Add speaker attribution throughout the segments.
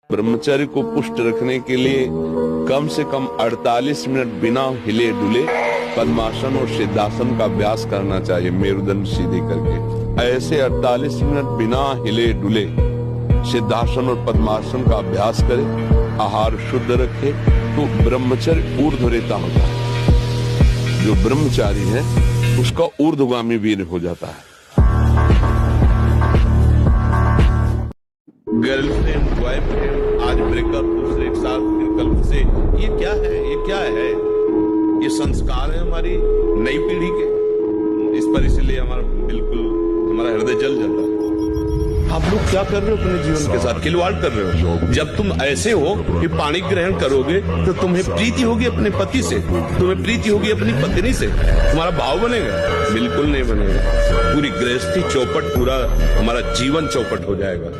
Speaker 1: ब्रह्मचर्य को पुष्ट रखने के लिए कम से कम 48 मिनट बिना हिले डुले पद्मासन और सिद्धासन का अभ्यास करना चाहिए, मेरुदंड सीधे करके। ऐसे 48 मिनट बिना हिले डुले सिद्धासन और पद्मासन का अभ्यास करे, आहार शुद्ध रखे, तो ब्रह्मचर्य ऊर्ध्वरेता होता है। जो ब्रह्मचारी है उसका ऊर्ध्वगामी वीर हो जाता है। गर्लफ्रेंड बॉयफ्रेंड आज ब्रेकअप, दूसरे एक साथ फिर कल से, ये क्या है? ये क्या है? ये संस्कार है हमारी नई पीढ़ी के। इस पर इसलिए हमारा हृदय जल जाता है। आप लोग क्या कर रहे हो? अपने जीवन के साथ खिलवाड़ कर रहे हो। जब तुम ऐसे हो कि पानी ग्रहण करोगे तो तुम्हें प्रीति होगी अपने पति से, तुम्हें प्रीति होगी अपनी पत्नी से, तुम्हारा भाव बनेगा? बिल्कुल नहीं बनेगा। पूरी गृहस्थी चौपट, पूरा हमारा जीवन चौपट हो जाएगा।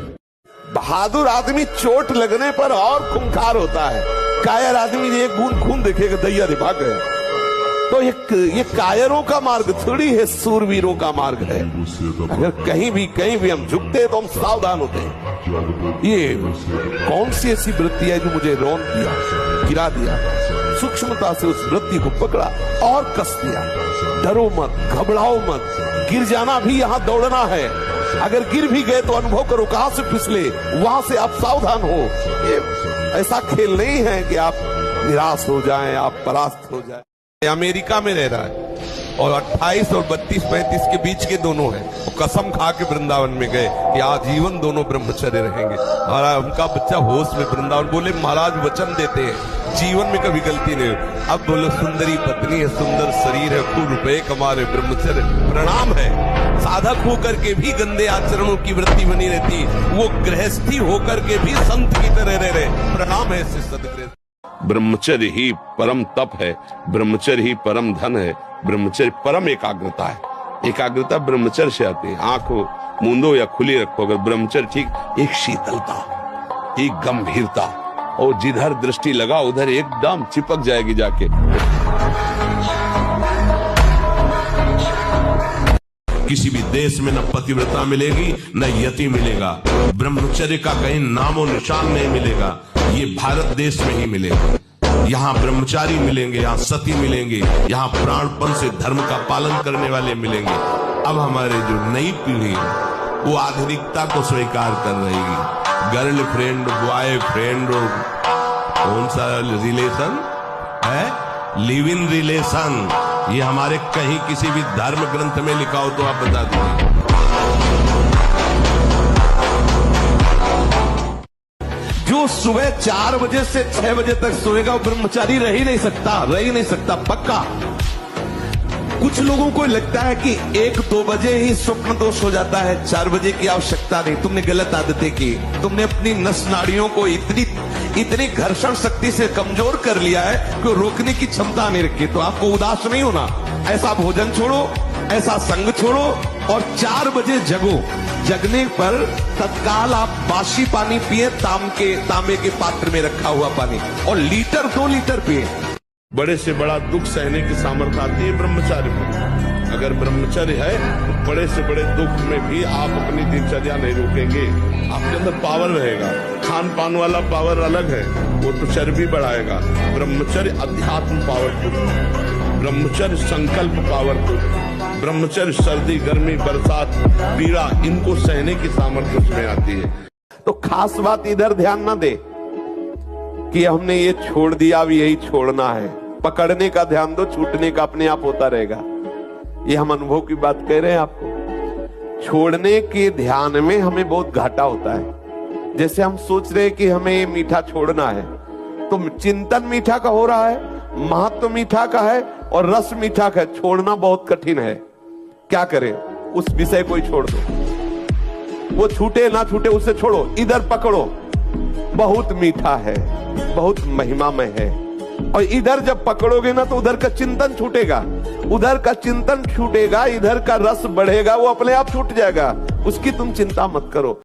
Speaker 2: बहादुर आदमी चोट लगने पर और खूंखार होता है। कायर आदमी एक बूंद खून देखेगा दैया रे भाग गए। तो ये कायरों का मार्ग थोड़ी है, सूरवीरों का मार्ग है। अगर कहीं भी हम झुकते तो हम सावधान होते हैं। ये कौन सी ऐसी वृत्ति है जो मुझे रौन दिया, गिरा दिया? सूक्ष्मता से उस वृत्ति को पकड़ा और कस दिया। डरो मत, घबराओ मत, गिर जाना भी यहाँ दौड़ना है। अगर गिर भी गए तो अनुभव करो कहां से फिसले, वहां से आप सावधान हो। ये ऐसा खेल नहीं है कि आप निराश हो जाएं, आप परास्त हो जाएं। अमेरिका में रह रहा है और 28 और 32-35 के बीच के दोनों हैं। वो कसम खा के वृंदावन में गए कि आजीवन दोनों ब्रह्मचर्य रहेंगे। और उनका बच्चा होश में वृंदावन, बोले महाराज वचन देते हैं जीवन में कभी गलती नहीं हो। अब बोलो सुंदरी पत्नी है, सुंदर शरीर है, खूब रुपए कमा रहे, ब्रह्मचर्य प्रणाम है। साधक होकर के भी गंदे आचरणों की वृत्ति बनी रहती, वो गृहस्थी होकर के भी संत की तरह रह रहे, प्रणाम है इससे सदगृहस्थ।
Speaker 1: ब्रह्मचर्य ही परम तप है, ब्रह्मचर्य ही परम धन है, ब्रह्मचर्य परम एकाग्रता है। एकाग्रता ब्रह्मचर्य से आती है। आंखों मूंदो या खुली रखो, अगर ब्रह्मचर्य ठीक, एक शीतलता, एक गंभीरता, और जिधर दृष्टि लगा उधर एकदम चिपक जाएगी जाके।
Speaker 3: किसी भी देश में न पतिव्रता मिलेगी न यति मिलेगा, ब्रह्मचर्य का कहीं नामो निशान नहीं मिलेगा। ये भारत देश में ही मिलेगा। यहाँ ब्रह्मचारी मिलेंगे, यहाँ सती मिलेंगे, यहाँ प्राणपण से धर्म का पालन करने वाले मिलेंगे। अब हमारे जो नई पीढ़ी वो आधुनिकता को स्वीकार कर रहेगी। गर्लफ्रेंड बॉयफ्रेंड कौन सा रिलेशन है? Live in relation. ये हमारे कहीं किसी भी धर्म ग्रंथ में लिखा हो तो आप बता दीजिए।
Speaker 2: जो सुबह 4 बजे से 6 बजे तक सोएगा वो ब्रह्मचारी रह ही नहीं सकता पक्का। कुछ लोगों को लगता है कि 1-2 बजे ही स्वप्न दोष हो जाता है, 4 बजे की आवश्यकता नहीं। तुमने गलत आदतें की, तुमने अपनी नस नाड़ियों को इतनी घर्षण शक्ति से कमजोर कर लिया है कि रोकने की क्षमता नहीं रखी। तो आपको उदास नहीं होना, ऐसा भोजन छोड़ो, ऐसा संग छोड़ो और 4 बजे जगो। जगने पर तत्काल आप बासी पानी पिए, तांबे के पात्र में रखा हुआ पानी, और 1-2 लीटर पिए।
Speaker 1: बड़े से बड़ा दुख सहने की सामर्थ्य आती है ब्रह्मचार्य में। अगर ब्रह्मचर्य है तो बड़े से बड़े दुख में भी आप अपनी दिनचर्या नहीं रोकेंगे। आपके अंदर पावर रहेगा। खान पान वाला पावर अलग है, वो तो चर्बी बढ़ाएगा। ब्रह्मचर्य अध्यात्म पावरफुल, ब्रह्मचर्य संकल्प पावरफुल, ब्रह्मचर्य सर्दी गर्मी बरसात पीड़ा इनको सहने की सामर्थ्य उसमें आती है।
Speaker 2: तो खास बात इधर ध्यान ना दे कि हमने ये छोड़ दिया, अब यही छोड़ना है। पकड़ने का ध्यान दो, छूटने का अपने आप होता रहेगा। ये हम अनुभव की बात कह रहे हैं आपको। छोड़ने के ध्यान में हमें बहुत घाटा होता है। जैसे हम सोच रहे हैं कि हमें ये मीठा छोड़ना है, तो चिंतन मीठा का हो रहा है, महत्व मीठा का है और रस मीठा का है। छोड़ना बहुत कठिन है। क्या करें? उस विषय को ही छोड़ दो। वो छूटे ना छूटे उसे छोड़ो, इधर पकड़ो, बहुत मीठा है, बहुत महिमामय है। और इधर जब पकड़ोगे ना तो उधर का चिंतन छूटेगा, उधर का चिंतन छूटेगा, इधर का रस बढ़ेगा, वो अपने आप छूट जाएगा। उसकी तुम चिंता मत करो।